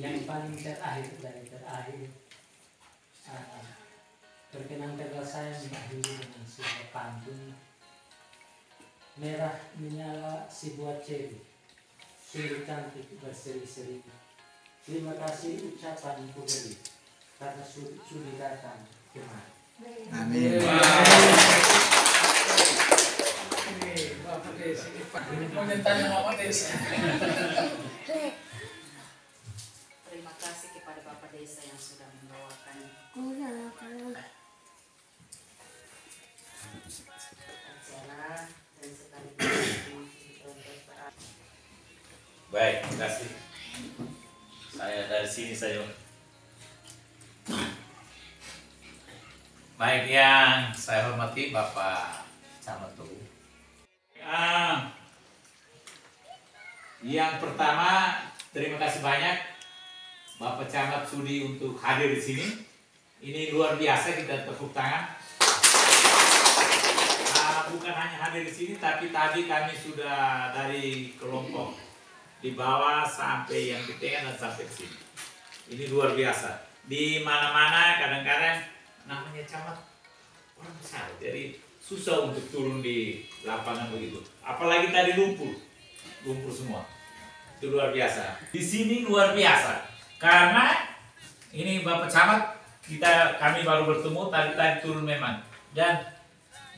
yang paling terakhir dari terakhir perkenankan saya mengakhiri dengan sebuah pantun. Merah menyala si buah ceri, sungguh cantik berseri-seri. Terima kasih ucapanku beri, karena sudah datang kemari. Amin. Bapak Desa, komentarnya Bapak Desa. Terima kasih kepada Bapak Desa yang sudah membawakan acara dan sekaligus Baik, terima kasih. Saya dari sini saja. Baik, yang saya hormati Bapak Camat Tugu. Yang pertama, terima kasih banyak Bapak Camat Sudi untuk hadir di sini. Ini luar biasa, kita tepuk tangan. Bukan hanya hadir di sini, tapi tadi kami sudah dari kelompok di bawah sampai yang di tengah dan sampai ke sini. Ini luar biasa. Di mana-mana kadang-kadang namanya camat orang besar, jadi susah untuk turun di lapangan begitu. Apalagi tadi lumpur semua. Itu luar biasa. Di sini luar biasa karena ini Bapak Camat kami baru bertemu tadi turun memang, dan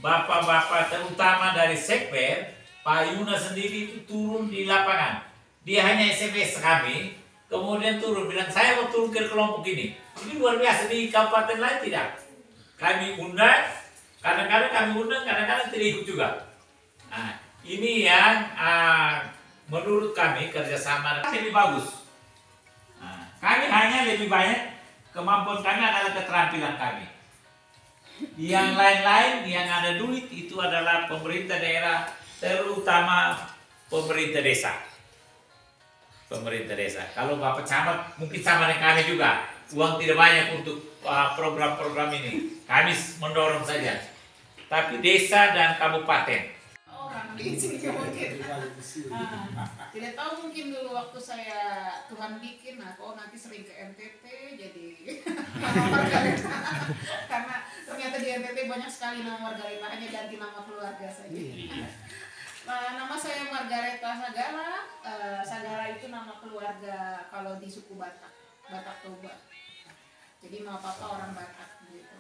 bapak-bapak terutama dari Sekber, Pak Yuna sendiri itu turun di lapangan. Dia hanya SMS kami, kemudian turun bilang saya mau turun ke kelompok ini. Ini luar biasa. Di kabupaten lain tidak. Kami undang, kadang-kadang kami undang, kadang-kadang tidak ikut juga. Nah, ini yang menurut kami kerjasama lebih bagus. Nah, kami hanya lebih banyak kemampuan kami adalah keterampilan kami. Yang lain-lain yang ada duit itu adalah pemerintah daerah, terutama pemerintah desa. Pemerintah desa. Kalau Bapak Camat mungkin sama dengan kami juga, uang tidak banyak untuk program-program ini. Kami mendorong saja. Tapi desa dan kabupaten. Orang di sini mungkin. Tidak tahu mungkin dulu waktu saya Tuhan bikin, nanti sering ke NTT jadi nama Margareta. Karena ternyata di NTT banyak sekali nama Margareta, hanya ganti nama keluarga saja. Nama saya Margareta Sagara. Sagara itu nama keluarga kalau di suku Batak, Batak Toba. Jadi mau papa orang Batak gitu.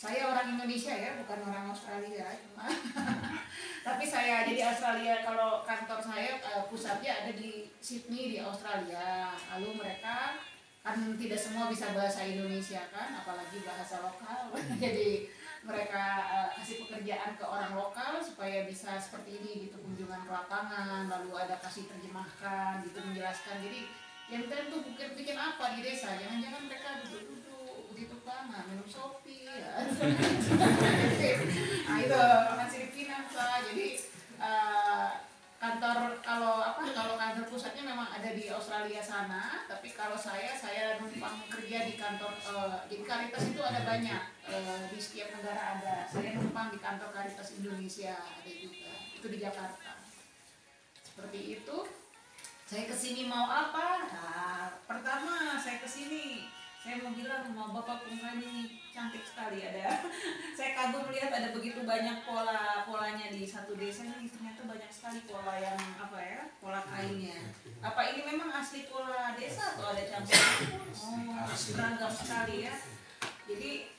Saya orang Indonesia ya, bukan orang Australia cuma. Tapi saya jadi Australia, kalau kantor saya pusatnya ada di Sydney di Australia. Lalu mereka kan tidak semua bisa bahasa Indonesia kan, apalagi bahasa lokal. Jadi mereka kasih pekerjaan ke orang lokal supaya bisa seperti ini gitu, kunjungan ke lapangan, lalu ada kasih terjemahkan gitu, menjelaskan. Jadi yang tentu bikin apa di desa, jangan-jangan mereka duduk-duduk begitu lama minum kopi ya. Nah itu makan Filipina. Jadi kantor kalau kantor pusatnya memang ada di Australia sana, tapi kalau saya numpang kerja di kantor jadi Caritas itu ada banyak di setiap negara ada. Saya numpang di kantor Caritas Indonesia ada juga, itu di Jakarta. Seperti itu. Saya kesini mau apa? Nah, pertama saya kesini saya mau bilang mau Bapak Pungkai ini cantik sekali ada. Saya kagum melihat ada begitu banyak polanya di satu desa ini, ternyata banyak sekali pola yang pola kainnya. Apa ini memang asli pola desa atau ada campur? Oh, beragam sekali ya. Jadi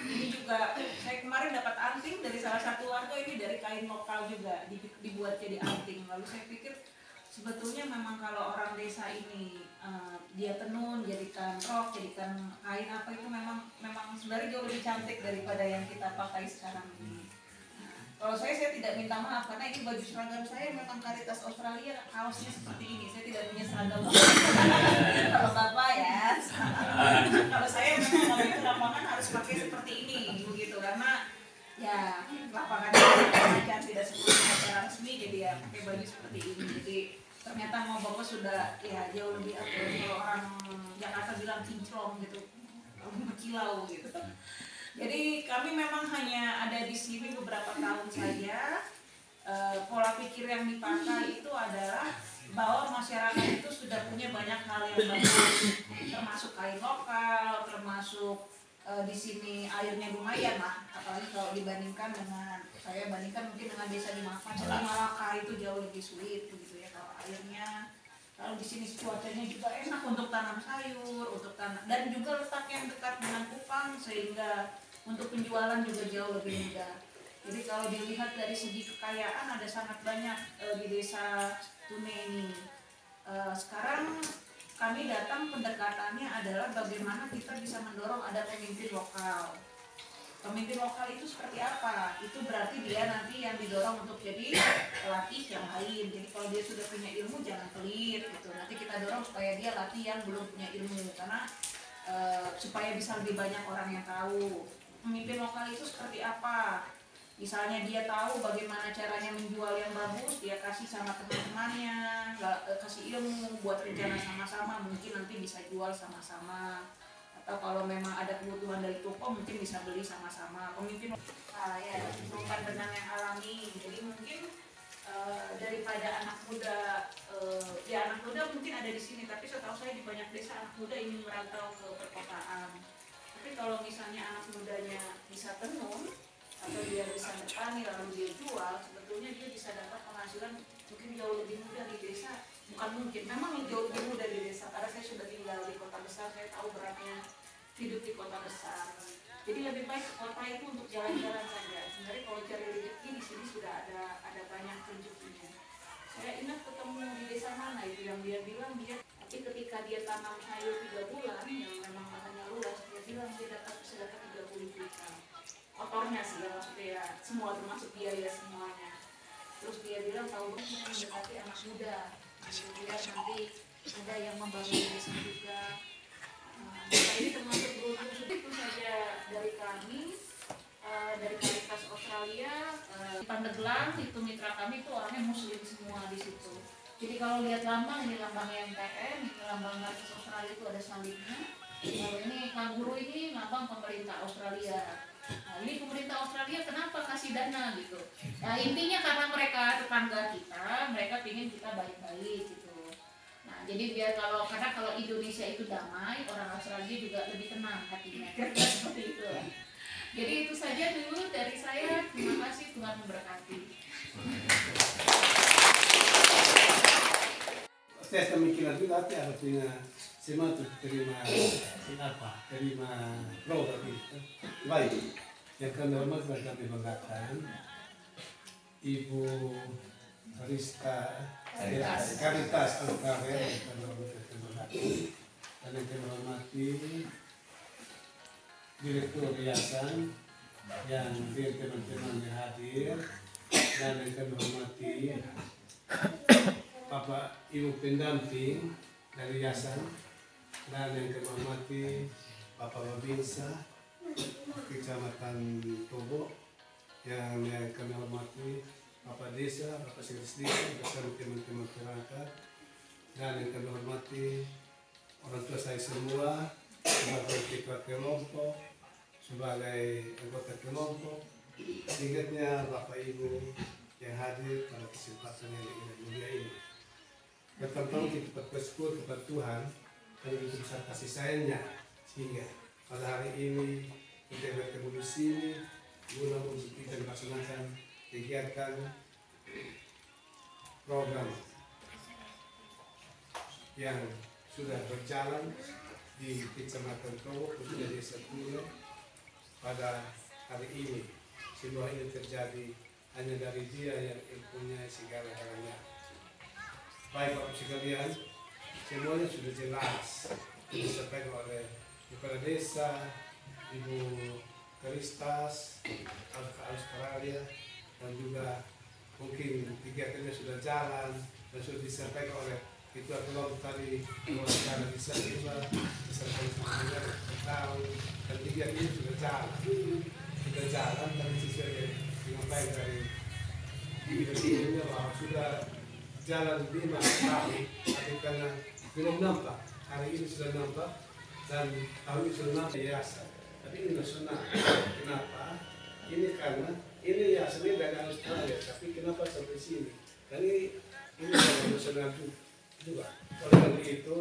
ini juga saya kemarin dapat anting dari salah satu warga, ini dari kain lokal juga dibuat jadi anting. Lalu saya pikir sebetulnya memang kalau orang desa ini dia tenun, jadikan rok, jadikan kain apa itu memang sebenarnya jauh lebih cantik daripada yang kita pakai sekarang ini. Kalau saya tidak minta maaf karena ini baju seragam saya memang Caritas Australia, kaosnya seperti ini. Saya tidak punya seragam. Kalau Bapak ya, kalau saya memang kalau itu lapangan harus pakai seperti ini begitu, karena ya lapangan kan tidak seperti acara resmi, jadi ya pakai baju seperti ini. Jadi ternyata mau Bapak sudah ya jauh lebih kalau orang Jakarta bilang kinclong gitu, berkilau gitu. Jadi kami memang hanya ada di sini beberapa tahun saja. pola pikir yang dipakai itu adalah bahwa masyarakat itu sudah punya banyak hal yang bagus, termasuk kain lokal, termasuk di sini airnya lumayan lah, apalagi kalau dibandingkan dengan, saya bandingkan mungkin dengan desa di Malaka itu jauh lebih sulit begitu ya kalau airnya. Kalau di sini cuacanya juga enak untuk tanam sayur, untuk tanam, dan juga letaknya yang dekat dengan Kupang sehingga untuk penjualan juga jauh lebih mudah. Jadi kalau dilihat dari segi kekayaan ada sangat banyak di desa Tune ini. Sekarang kami datang pendekatannya adalah bagaimana kita bisa mendorong ada pemimpin lokal. Pemimpin lokal itu seperti apa? Itu berarti dia nanti yang didorong untuk jadi pelatih yang lain. Jadi kalau dia sudah punya ilmu jangan pelit gitu. Nanti kita dorong supaya dia latih yang belum punya ilmu, karena supaya bisa lebih banyak orang yang tahu. Pemimpin lokal itu seperti apa? Misalnya dia tahu bagaimana caranya menjual yang bagus, dia kasih sama teman-temannya, kasih ilmu buat rencana sama-sama, mungkin nanti bisa jual sama-sama. Atau kalau memang ada kebutuhan dari toko mungkin bisa beli sama-sama. Pemimpin ya bukan benang yang alami, jadi mungkin daripada anak muda, ya anak muda mungkin ada di sini, tapi setahu saya di banyak desa anak muda ingin merantau ke perkotaan. Tapi kalau misalnya anak mudanya bisa tenun, atau dia bisa bertani lalu dia jual, sebetulnya dia bisa dapat penghasilan mungkin jauh lebih mudah di desa. Bukan mungkin, memang jauh lebih mudah di desa, karena saya sudah tinggal di kota besar, saya tahu beratnya hidup di kota besar. Jadi lebih baik ke kota itu untuk jalan-jalan saja. Sebenarnya kalau cari rezeki di sini sudah ada banyak rezekinya. Saya ingat ketemu di desa mana itu yang dia bilang tapi ketika dia tanam sayur 3 bulan yang memang lahannya luas, dia bilang dia bisa dapat 30 juta. Kotornya sih ya, maksudnya ya semua termasuk biaya semuanya. Terus dia bilang tahu kita mendekati anak muda, kemudian nanti ada yang membangun desa juga. Nah, ini termasuk beruntung itu saja dari kami, dari Karitas Australia. Di Pandeglang itu mitra kami itu orangnya muslim semua di situ. Jadi kalau lihat lambang, ini lambangnya MTN, ini lambang Karitas Australia itu ada salibnya. Lalu ini kanguru ini lambang pemerintah Australia. Nah, ini pemerintah Australia kenapa kasih dana gitu? Nah, intinya karena mereka tetangga kita, mereka ingin kita baik-baik gitu. Nah, jadi biar karena kalau Indonesia itu damai, orang Australia juga lebih tenang hatinya. Kira-kira seperti itu. Jadi itu saja dulu dari saya. Terima kasih, Tuhan memberkati. Tes pemikiran juga artinya semua terima produk itu. Baik, yang kami hormati kami banggakan Ibu Karitas Australia, dan yang kami hormati Direktur Yayasan yang teman-teman yang hadir, dan yang kami hormati Bapak Ibu pendamping dari Yayasan, dan yang kami hormati Bapak Babinsa Kecamatan Tobo, yang kami hormati Bapak Desa, Bapak Sekretaris Desa bersama teman-teman perangkat, dan yang kami hormati orang tua saya semua sebagai ketua kelompok, sebagai anggota kelompok, ingatnya Bapak Ibu yang hadir pada kesempatan yang mulia ini. Pertama kita bersyukur kepada Tuhan karena begitu besar kasih sayangnya, sehingga pada hari ini kita bertemu di sini guna untuk kita melaksanakan kegiatan program yang sudah berjalan di Kecamatan Towo, khususnya Desa Tune pada hari ini. Semua ini terjadi hanya dari Dia yang mempunyai segala-galanya. Baik Bapak sekalian, semuanya sudah jelas disampaikan oleh Kepala Desa, Ibu Karitas Australia, dan juga mungkin kegiatannya sudah jalan dan sudah disampaikan oleh Ketua Kelompok tadi, mewakili bisa juga disampaikan tahu, dan kegiatan ini sudah jalan tapi sesuai dengan baik dari sebelumnya bahwa sudah jalan 5 tahun, tapi karena belum nampak, hari ini sudah nampak dan tahun ini sudah nampak yayasan. Tapi ini nasional. Kenapa? Ini karena ini ya sebenarnya dari Australia, tapi kenapa sampai sini? Dan ini nasional juga. Oleh karena itu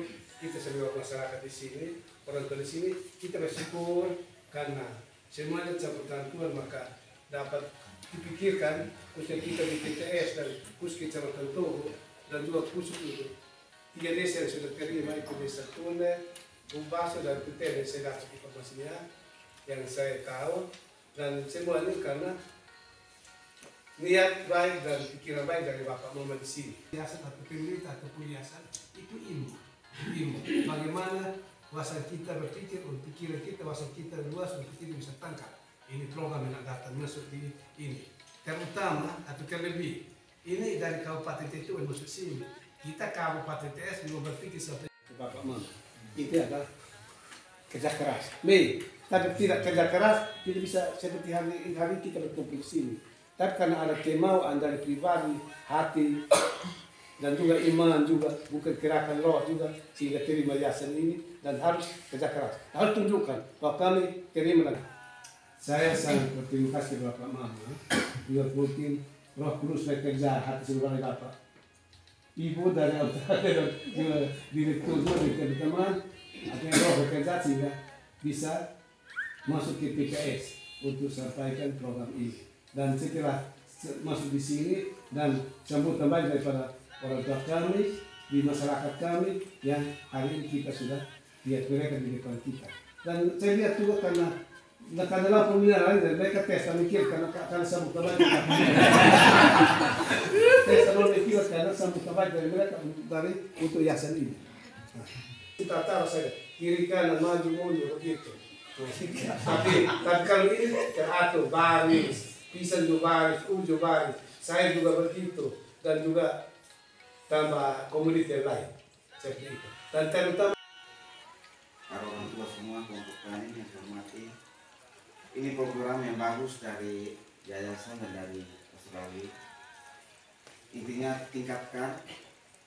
kita sebagai masyarakat di sini, orang tua di sini, kita bersyukur karena semuanya campur Tuhan, maka dapat dipikirkan khususnya kita di PTS dan khusus Kecamatan Togo dan juga khusus itu 3 desa yang sudah terima, itu Desa Tune, Bumbaso dan Putih yang saya dapat informasinya, yang saya tahu, dan semuanya karena niat baik dan pikiran baik dari Bapak Mama di sini. Yayasan atau pemerintah atau yayasan itu ilmu. Bagaimana wawasan kita berpikir, pikiran kita, wawasan kita luas untuk kita bisa tangkap. Ini program yang datang masuk di ini. Terutama atau terlebih ini dari Kabupaten TTU yang masuk sini. Kita Kabupaten TS mau berpikir sampai ke Bapak Mama. Itu adalah kerja keras. Tapi tidak kerja keras tidak bisa seperti hari kita berkumpul di sini. Tapi karena ada kemauan dari pribadi, hati, dan juga iman juga, bukan gerakan roh juga, sehingga terima yayasan ini, dan harus kerja keras. Harus tunjukkan bahwa kami terima lagi. Saya sangat berterima kasih Bapak Mama, juga mungkin Roh Kudus bekerja hati seluruh Bapak. Ibu dari Australia dan juga direktur teman-teman, artinya roh bekerja sehingga bisa masuk ke PKS untuk sampaikan program ini. Dan setelah masuk di sini dan sambutan baik daripada orang tua kami di masyarakat kami yang hari ini kita sudah lihat mereka di depan kita. Dan saya lihat juga karena lampu merah lain mereka tes kami mikir karena sambutan baik tes kalau mikir karena sambutan baik dari mereka dari untuk yayasan ini. Kita taruh saja kiri kanan maju mundur begitu. Tapi kalau ini teratur baris, pisang juga baris, ujo baris, saya juga begitu dan juga tambah komunitas lain seperti itu. Dan terutama para orang tua semua, kelompok tani yang saya hormati, ini program yang bagus dari yayasan dan dari Australia. Intinya tingkatkan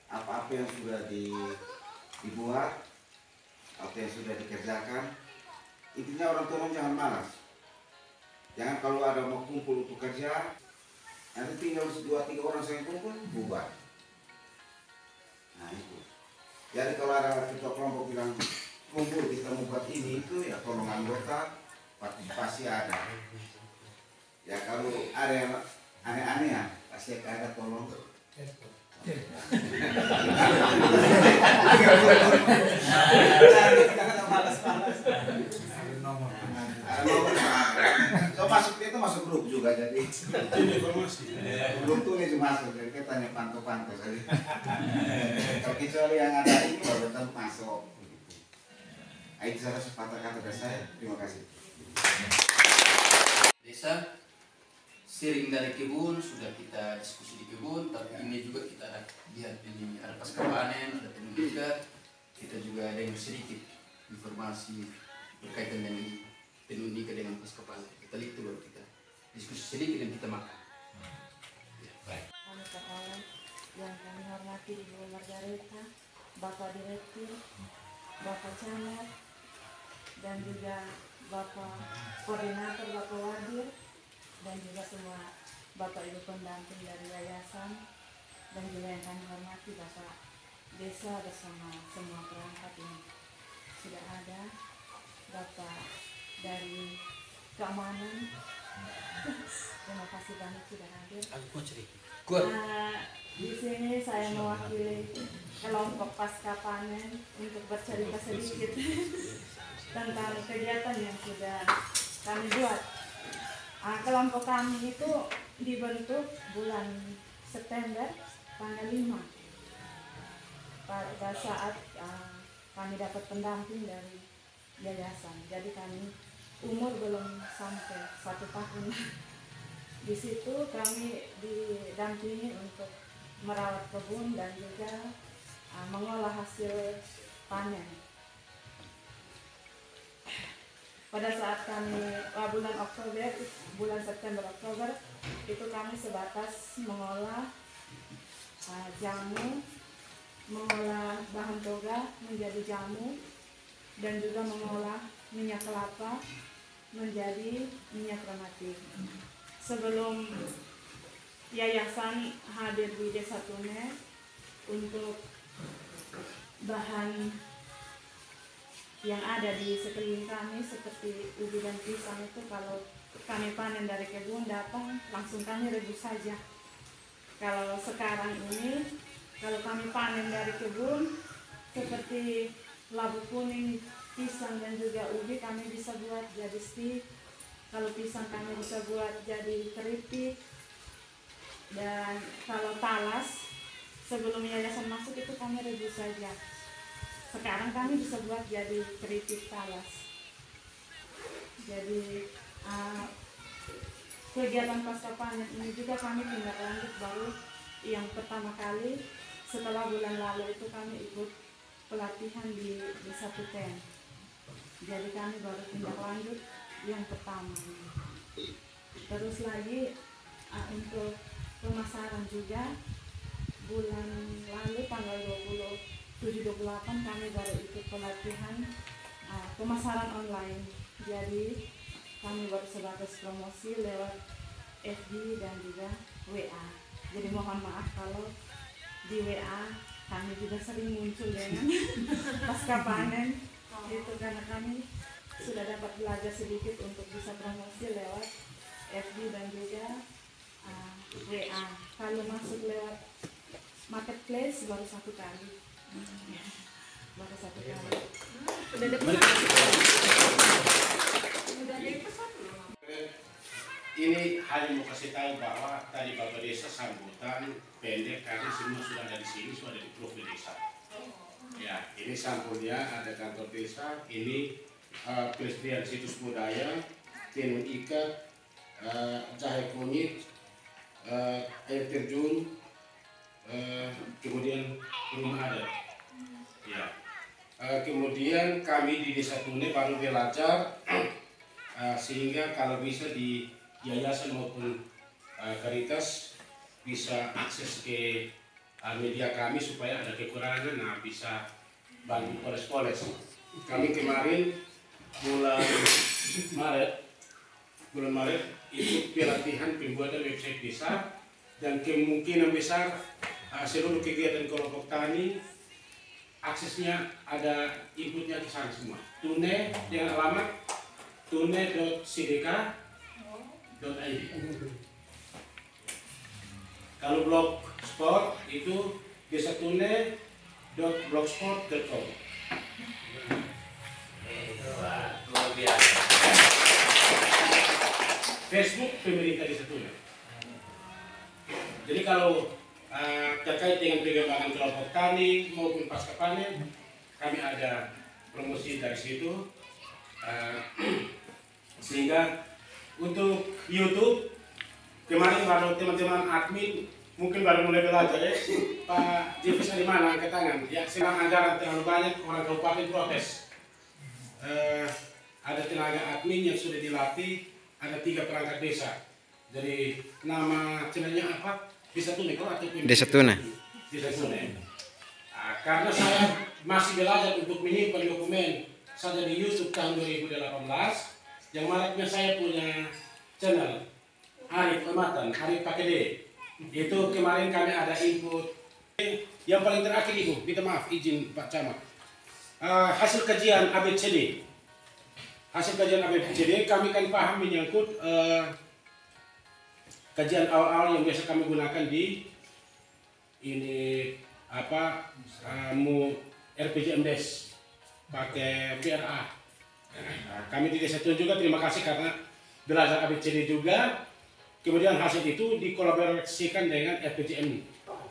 apa-apa yang sudah dibuat, apa yang sudah dikerjakan. Intinya orang tua jangan malas. Jangan kalau ada mau kumpul untuk kerja, nanti tinggal 2-3 orang saya kumpul, bubar. Nah itu. Jadi kalau ada ketua kelompok bilang kumpul kita mau buat ini itu ya tolong anggota partisipasi ada. Ya kalau ada yang aneh-aneh ya pasti ada tolong. So masuk itu masuk grup juga jadi informasi. Grup tuh nih masuk jadi kita tanya pantau-pantau saja. Kalau kecuali yang ada ini baru tetap masuk. Itu salah sepatah kata dari saya. Terima kasih. Desa sering dari kebun sudah kita diskusi di kebun, tapi ini juga kita ada lihat ini ada pasca panen, ada tenun juga. Kita juga ada yang sedikit informasi berkaitan dengan tenun nikah dengan pasca panen. Kita lihat dulu kita diskusi sedikit dan kita makan. Ya, baik. Yang kami hormati Ibu Margareta, Bapak Direktur, Bapak Camat, dan juga Bapak Koordinator, Bapak Wadir, dan juga semua Bapak Ibu pendamping dari yayasan, dan juga yang kami hormati Bapak Desa bersama semua perangkat yang sudah ada, Bapak dari keamanan, terima kasih banyak sudah hadir. Di sini saya mewakili kelompok pasca panen untuk bercerita sedikit tentang kegiatan yang sudah kami buat. Kelompok kami itu dibentuk bulan September tanggal 5 pada saat kami dapat pendamping dari yayasan. Jadi kami umur belum sampai 1 tahun. Di situ kami didampingi untuk merawat kebun dan juga mengolah hasil panen. Pada saat kami bulan Oktober, bulan September Oktober itu kami sebatas mengolah jamu, mengolah bahan toga menjadi jamu, dan juga mengolah minyak kelapa menjadi minyak rematik. sebelum yayasan hadir di Desa Tune untuk bahan yang ada di sekeliling kami seperti ubi dan pisang itu, kalau kami panen dari kebun datang langsung kami rebus saja. Kalau sekarang ini kalau kami panen dari kebun seperti labu kuning, pisang dan juga ubi kami bisa buat jadi stik. Kalau pisang kami bisa buat jadi keripik. Dan kalau talas sebelum yayasan masuk itu kami rebus saja. Sekarang kami bisa buat jadi keripik talas. Jadi kegiatan pasca panen ini juga kami tindak lanjut baru yang pertama kali setelah bulan lalu itu kami ikut pelatihan di Desa Tuten. Jadi kami baru tindak lanjut yang pertama. Terus lagi untuk pemasaran juga bulan lalu tanggal 27-28 kami baru ikut pelatihan pemasaran online. Jadi kami baru sebatas promosi lewat FB dan juga WA. Jadi mohon maaf kalau di WA kami juga sering muncul dengan pasca panen itu karena kami sudah dapat belajar sedikit untuk bisa promosi lewat FB dan juga WA. Kalau masuk lewat marketplace baru 1 kali. Baru 1 kali. Udah ada pesan? Udah ada pesan belum? Ini hanya mau kasih tahu bahwa tadi Bapak Desa sambutan pendek karena semua sudah ada di sini, sudah ada di profil desa. Ya, ini sampulnya ada kantor desa, ini peresmian situs budaya, tenun ikat, jahe kunyit, air terjun, kemudian rumah adat. Ya. Kemudian kami di Desa Tune baru belajar sehingga kalau bisa di yayasan maupun Caritas bisa akses ke media kami supaya ada kekurangan, bisa bantu poles-poles. Kami kemarin bulan Maret itu pelatihan pembuatan website desa, dan kemungkinan besar seluruh kegiatan kelompok tani aksesnya ada inputnya ke sana semua. Tune dengan alamat tune.cdk.id. Kalau blogspot itu desatune.blogspot.com. Luar biasa. Facebook pemerintah Desa Tune. Jadi kalau terkait dengan pengembangan kelompok tani maupun pasca panen, kami ada promosi dari situ. Sehingga untuk YouTube kemarin baru teman-teman admin mungkin baru mulai belajar ya. Pak Jefes di mana angkat tangan? Ya, sedang anggaran terlalu banyak, orang kabupaten protes. Ada tenaga admin yang sudah dilatih, ada 3 perangkat desa. Jadi nama channelnya apa? Desa Tune atau Desa Tune. Desa Tune. Karena saya masih belajar untuk menyimpan dokumen saja di YouTube tahun 2018. Yang maraknya saya punya channel Arif Amatan, Arif pakai D. Itu kemarin kami ada input. Yang paling terakhir Ibu, minta maaf izin Pak Camat. Hasil kajian ABCD. Hasil kajian ABCD kami kan paham menyangkut kajian awal-awal yang biasa kami gunakan di ini apa RPJMDes pakai BRA. Kami di Desa Tune juga terima kasih karena belajar ABCD juga. Kemudian hasil itu dikolaborasikan dengan RPJM.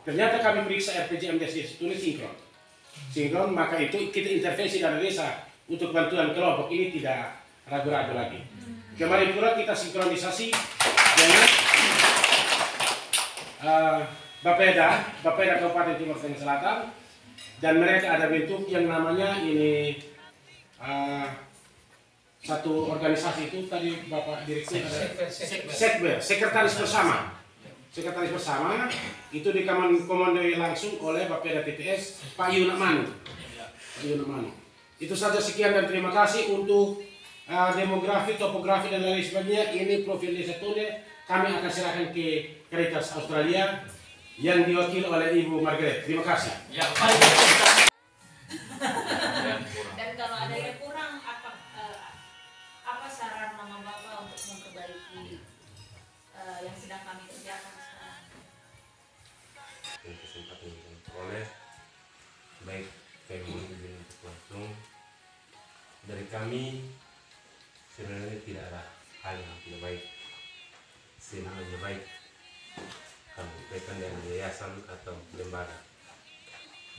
Ternyata kami periksa RPJMDes Desa Tune sinkron, maka itu kita intervensi dari desa untuk bantuan kelompok ini tidak ragu-ragu lagi. Kemarin pula kita sinkronisasi dengan Bapeda Kabupaten Timur Tengah Selatan, dan mereka ada bentuk yang namanya ini satu organisasi itu tadi Bapak Direktur ada Sekber, Sekretaris Bersama. Sekretaris Bersama itu dikomandoi langsung oleh Bapeda TTS Pak Yuna Manu. Itu saja, sekian dan terima kasih untuk demografi, topografi dan lain sebagainya. Ini profil Desa Tune kami akan serahkan ke Caritas Australia yang diwakili oleh Ibu Margaret. Terima kasih. Ya, baik. Dan kalau ada yang kurang, apa saran Mama Bapak untuk memperbaiki yang sedang kami kerjakan sekarang? Kesempatan yang diperoleh, baik kami mohon izin untuk langsung dari kami. Sebenarnya tidak ada hal yang tidak baik, semuanya baik. Kami berkaitan dengan yayasan atau lembaga.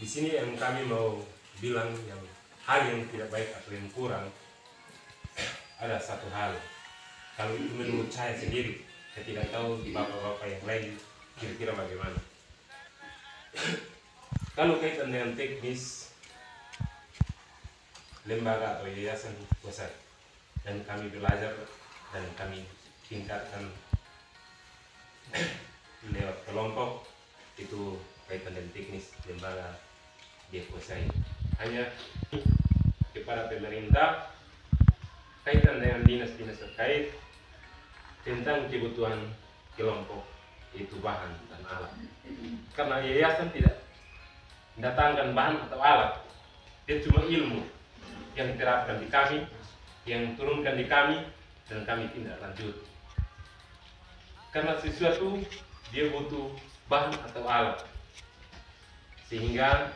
Di sini yang kami mau bilang yang hal yang tidak baik atau yang kurang, ada satu hal. Kalau itu menurut saya sendiri, saya tidak tahu bapak-bapak yang lain kira-kira bagaimana. Kalau kaitan dengan teknis lembaga atau yayasan besar, dan kami belajar dan kami tingkatkan lewat kelompok, itu kaitan dengan teknis lembaga dikuasai. Hanya kepada pemerintah kaitan dengan dinas-dinas terkait tentang kebutuhan kelompok, itu bahan dan alat. Karena yayasan tidak mendatangkan bahan atau alat, dia cuma ilmu yang diterapkan di kami, yang turunkan di kami, dan kami tindak lanjut. Karena sesuatu dia butuh bahan atau alat, sehingga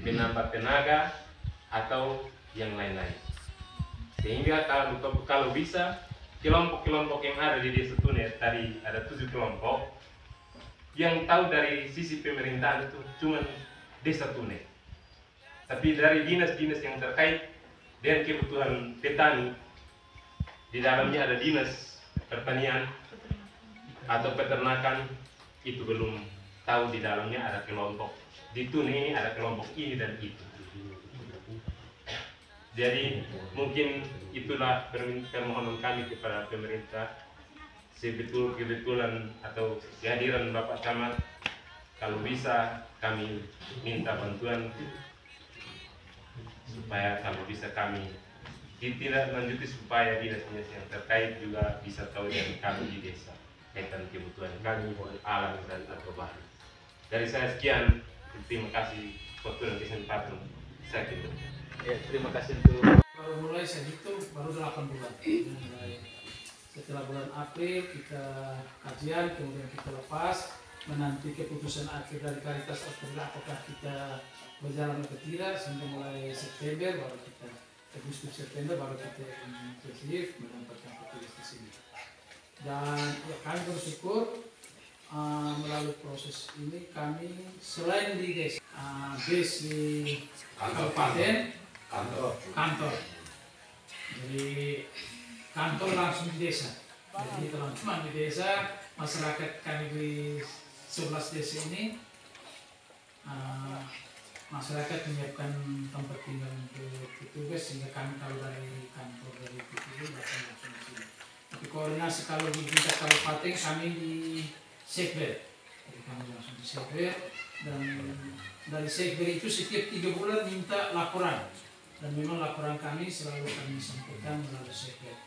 menambah tenaga atau yang lain-lain. Sehingga kalau bisa kelompok-kelompok yang ada di Desa Tune, tadi ada 7 kelompok, yang tahu dari sisi pemerintahan itu cuma Desa Tune. Tapi dari dinas-dinas yang terkait dengan kebutuhan petani, di dalamnya ada dinas pertanian atau peternakan, itu belum tahu di dalamnya ada kelompok. Di Tune ini ada kelompok ini dan itu. Jadi mungkin itulah permohonan kami kepada pemerintah, kebetulan atau kehadiran Bapak Camat, kalau bisa kami minta bantuan supaya kalau bisa kami tidak lanjuti, supaya dinas-dinas yang terkait juga bisa tahu dari kami di desa kaitan kebutuhan kami alat dan atau bahan. Dari saya sekian, terima kasih waktu dan kesempatan saya kira. Ya, terima kasih untuk Baru mulai saya hitung baru 8 bulan. Setelah bulan April kita kajian, kemudian kita lepas, menanti keputusan akhir dari Caritas Australia apakah kita berjalan atau tidak, sehingga mulai September baru kita Agustus September baru kita intensif mendapatkan petugas di sini. Dan ya, kami bersyukur melalui proses ini kami selain di desa, base di kabupaten, kantor. Jadi kantor langsung di desa. Jadi teman-teman di desa, masyarakat kami di 11 desa ini, masyarakat menyiapkan tempat tinggal untuk petugas, sehingga kami kalau dari kantor dari petugas datang langsung di sini. Tapi koordinasi kalau di tingkat kabupaten kami di Sekber, jadi kami langsung di Sekber, dan dari Sekber itu setiap 3 bulan minta laporan, dan memang laporan kami selalu kami sampaikan melalui Sekber.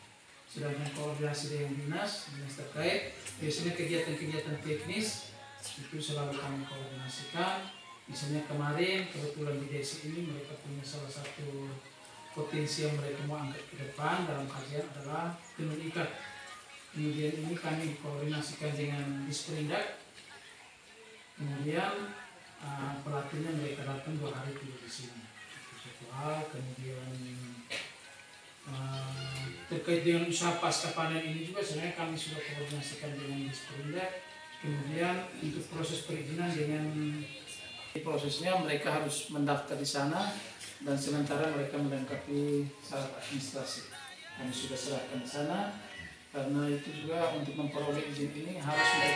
Sedangkan koordinasi dengan dinas terkait, biasanya kegiatan-kegiatan teknis itu selalu kami koordinasikan. Misalnya kemarin kebetulan di desa ini mereka punya salah satu potensi yang mereka mau angkat ke depan dalam kajian adalah tenun ikat. Kemudian ini kami koordinasikan dengan Disperindak. Kemudian pelatihnya mereka datang 2 hari tidur di sini. Itu satu hal. Kemudian terkait dengan usaha pasca panen ini juga sebenarnya kami sudah koordinasikan dengan Disperindak. Kemudian untuk proses perizinan dengan prosesnya mereka harus mendaftar di sana, dan sementara mereka melengkapi syarat administrasi. Kami sudah serahkan di sana, karena itu juga untuk memperoleh izin ini harus sudah